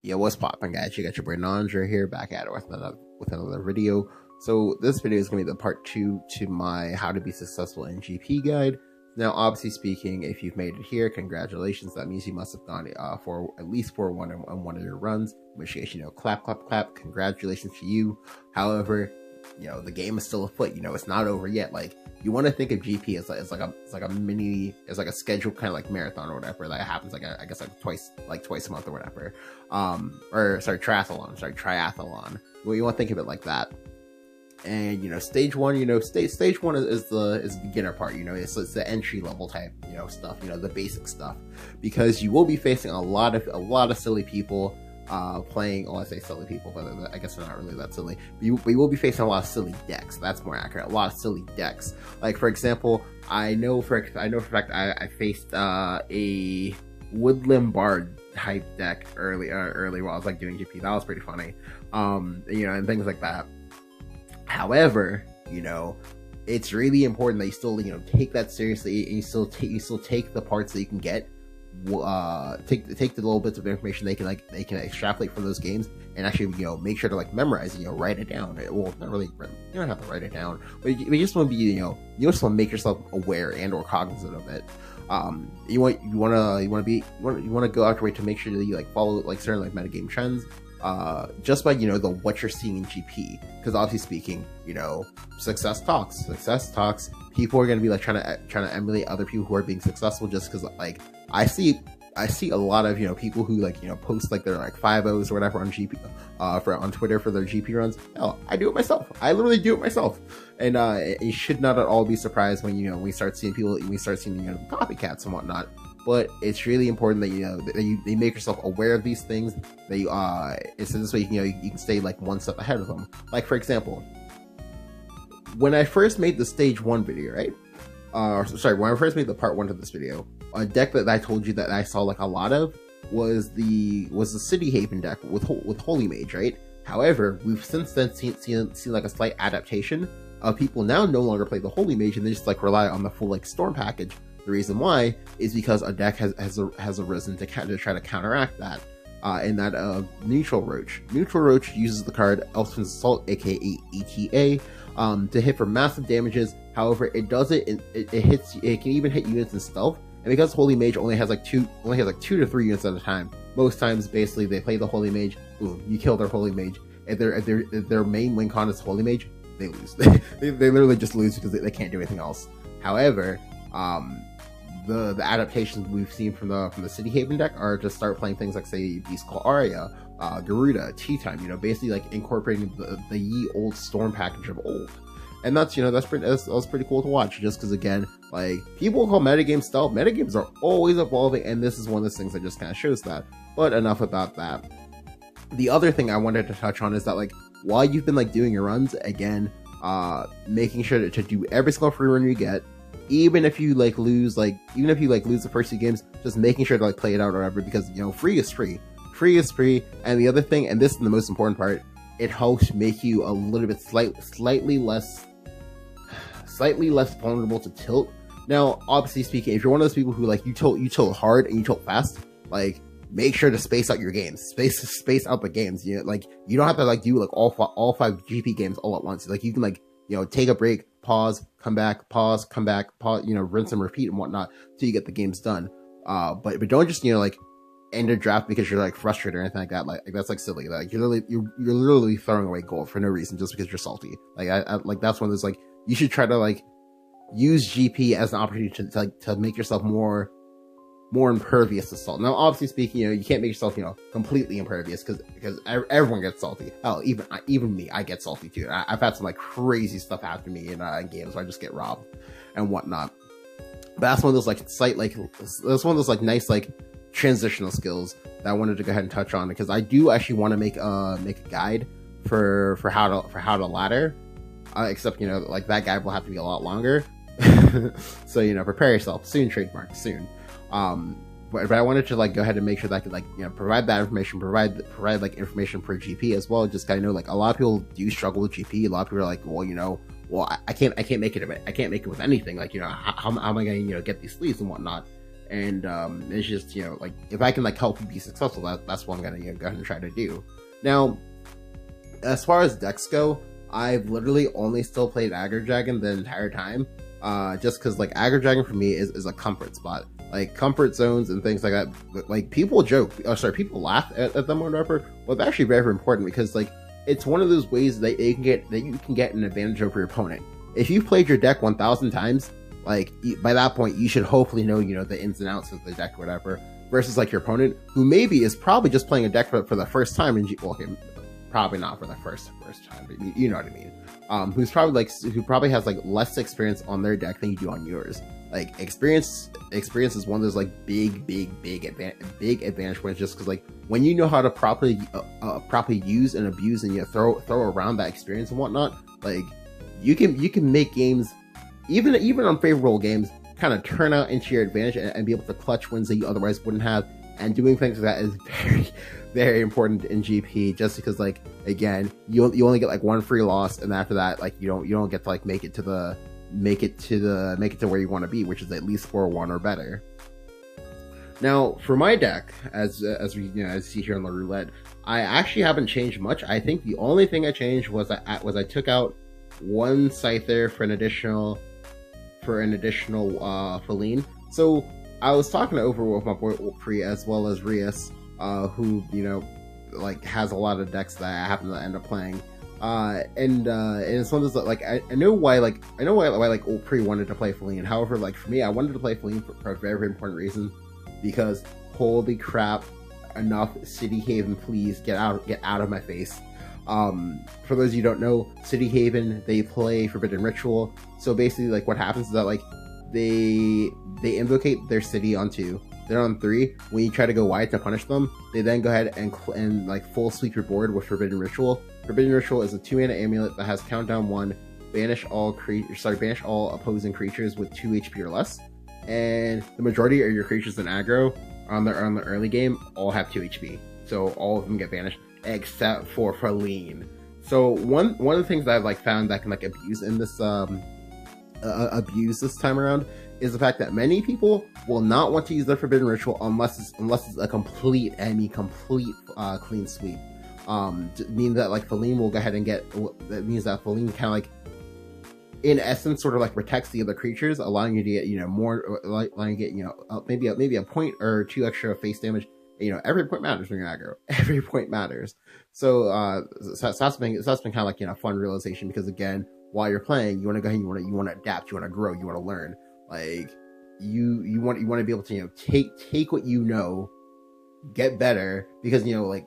Yo, what's poppin', guys? You got your boy Nandra here, back at it with another video. So this video is going to be the part 2 to my how to be successful in GP guide. Now, obviously speaking, if you've made it here, congratulations. That means you must have gone for at least 4-1 on one of your runs, in which case, clap, clap, clap. Congratulations to you. However, the game is still afoot. It's not over yet. Like, you want to think of GP as like a scheduled kind of like marathon or whatever that happens I guess twice a month or whatever. Triathlon. Well, you want to think of it like that. And stage one, stage one is the beginner part. It's the entry level type stuff, the basic stuff, because you will be facing a lot of silly people playing. I say silly people, but I guess they're not really that silly. We will be facing a lot of silly decks. That's more accurate. A lot of silly decks. Like, for example, I know for a fact I faced a Woodland Bard type deck early while I was doing GP. That was pretty funny. And things like that. However, it's really important that you still take that seriously, and you still take the parts that you can get. Take the little bits of information they can extrapolate from those games, and actually make sure to memorize it, write it down. Well, not really, you don't have to write it down, but you just want to be you just want to make yourself aware and or cognizant of it. You want to go out your way to make sure that you follow certain metagame trends, just by what you're seeing in GP, because obviously speaking, success talks. People are going to be trying to emulate other people who are being successful, just because I see a lot of people who post their 5-0s or whatever on GP on Twitter for their GP runs. Hell, I do it myself. I literally do it myself, and you should not at all be surprised when we start seeing copycats and whatnot. But it's really important that you make yourself aware of these things, that you so this way you can stay one step ahead of them. Like, for example, when I first made the stage 1 video, right? When I first made the part 1 of this video, a deck that I told you that I saw a lot of was the City Haven deck with Holy Mage, right? However, we've since then seen a slight adaptation of people now no longer play the Holy Mage, and they just rely on the full Storm package. The reason why is because a deck has arisen to try to counteract that, and that Neutral Roach. Neutral Roach uses the card Elfin Assault, aka ETA, to hit for massive damages. However, it does it can even hit units in stealth, and because Holy Mage only has 2 to 3 units at a time, most times basically they play the Holy Mage, boom, you kill their Holy Mage. If their main win con is Holy Mage, they lose. they literally just lose because they can't do anything else. However, the adaptations we've seen from the City Haven deck are to start playing things like, say, Beast Call Aria, Garuda, Tea Time, basically incorporating the ye old Storm package of old. And that's pretty cool to watch, just because, again, people call metagames stealth. Metagames are always evolving, and this is one of those things that just kind of shows that. But enough about that. The other thing I wanted to touch on is that, while you've been doing your runs, again, making sure to do every single free run you get, even if you lose the first 2 games, just making sure to play it out or whatever, because free is free. And the other thing, and this is the most important part, it helps make you a little bit slightly less vulnerable to tilt. Now, obviously speaking, if you're one of those people who you tilt hard and you tilt fast, make sure to space out your games. Space out the games. You don't have to do all 5 GP games all at once. You can take a break, pause, come back, pause, rinse and repeat and whatnot till you get the games done. But don't just end a draft because you're frustrated or anything like that. That's silly. You're literally throwing away gold for no reason just because you're salty. That's one of those you should try to use GP as an opportunity to make yourself more impervious to salt. Now, obviously speaking, you can't make yourself completely impervious because everyone gets salty. Hell, even me, I get salty too. I've had some crazy stuff happen to me in games where I just get robbed and whatnot. But that's one of those nice transitional skills that I wanted to go ahead and touch on, because I do actually want to make a guide for how to ladder. Except that guide will have to be a lot longer. So prepare yourself. Soon, trademark soon. But I wanted to go ahead and make sure that I could provide that information, provide information for GP as well. Just a lot of people do struggle with GP. A lot of people are well, I can't make it with anything. How am I going to get these sleeves and whatnot? and it's just, you know, like, if I can like help you be successful, that's what I'm gonna, you know, go ahead and try to do. Now, as far as decks go, I've literally only still played Aggro Dragon the entire time, just because like Aggro Dragon for me is a comfort spot. Like comfort zones and things like that. Like people joke, people laugh at them or whatever. Well, it's actually very, very important, because like it's one of those ways that you can get an advantage over your opponent. If you've played your deck 1,000 times, like by that point you should hopefully know, you know, the ins and outs of the deck or whatever. Versus like your opponent, who maybe is probably just playing a deck for the first time in well, okay, probably not for the first time, but you know what I mean. Who probably has like less experience on their deck than you do on yours. Like experience is one of those like big advantage points, just because like when you know how to properly use and abuse and, you know, throw around that experience and whatnot, like you can make games, even unfavorable games, kind of turn out into your advantage and be able to clutch wins that you otherwise wouldn't have. And doing things like that is very, very important in GP, just because like, again, you only get like one free loss, and after that, like you don't get to like make it to where you want to be, which is at least 4-1 or better. Now, for my deck, as we, you know, as you see here on the roulette, I actually haven't changed much. I think the only thing I changed was I took out one Scyther for an additional Feline. So I was talking over with my boy Ulpri as well as Rias, who, you know, like has a lot of decks that I happen to end up playing. And it's one of those, like, I know why Ulpri wanted to play Feline. However, like for me, I wanted to play Feline for a very, very important reason, because holy crap, enough City Haven, please get out of my face. For those of you who don't know, City Haven, they play Forbidden Ritual. So basically, like, what happens is that, like, they invocate their city on 2. Then on 3, when you try to go wide to punish them, they then go ahead and like full sweep your board with Forbidden Ritual. Forbidden Ritual is a 2-mana amulet that has countdown 1, banish all opposing creatures with 2 HP or less. And the majority of your creatures in aggro on the early game all have 2 HP. So all of them get banished, except for Feline. So one of the things that I've like found that can like abuse in this abuse this time around is the fact that many people will not want to use their Forbidden Ritual unless it's a complete clean sweep. Means that like Feline will go ahead and that means that Feline kind of like, in essence, sort of like protects the other creatures, allowing you to get, you know, more, like allowing you to get, you know, maybe a point or 2 extra face damage. You know, every point matters when you're aggro. Every point matters. So that's been kind of like, you know, a fun realization, because again, while you're playing, you want to go ahead, you want to adapt, you want to grow, you want to learn. Like you want to be able to, you know, take what you know, get better, because, you know, like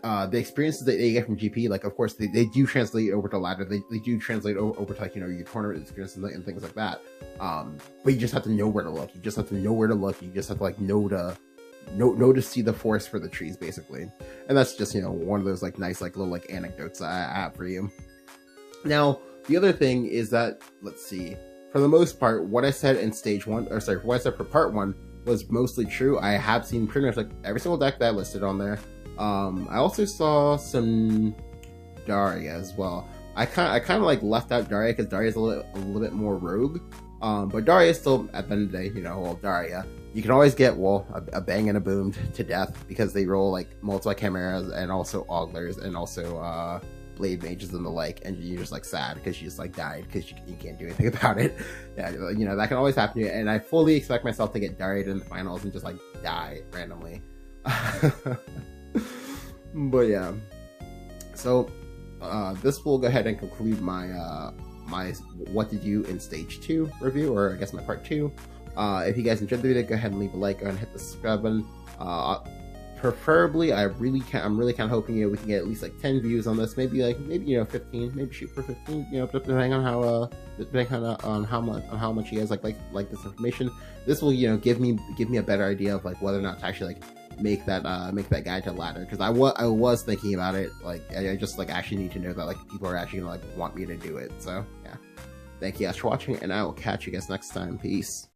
the experiences that they get from GP, like of course they do translate over to ladder, they do translate over to, like, you know, your tournament experience and things like that. But you just have to know where to look. You just have to to like know to see the forest for the trees, basically. And that's just, you know, one of those like nice like little like anecdotes I have for you. Now, the other thing is that, let's see, for the most part, what I said in what I said for part 1 was mostly true. I have seen pretty much like every single deck that I listed on there. I also saw some Daria as well. I kind of like left out Daria because Daria is a little bit more rogue. But Daria is still, at the end of the day, you know, well, Daria, you can always get, well, a bang and a boom to death, because they roll like multiple chimeras and also auglers and also blade mages and the like, and you're just like sad because you just like died because you can't do anything about it. Yeah, you know, that can always happen to you, and I fully expect myself to get Daria in the finals and just like die randomly. But yeah, so this will go ahead and conclude my my what to do in stage 2 review, or I guess my part 2. If you guys enjoyed the video, go ahead and leave a like, go ahead and hit the subscribe button. Preferably, I'm really kind of hoping, you know, we can get at least like 10 views on this, maybe you know 15, maybe shoot for 15, you know, depending on how much you guys like this information. This will, you know, give me a better idea of like whether or not to actually like make that guide to ladder, because I was thinking about it. Like I just like actually need to know that like people are actually gonna like want me to do it. So yeah, thank you guys for watching, and I will catch you guys next time. Peace.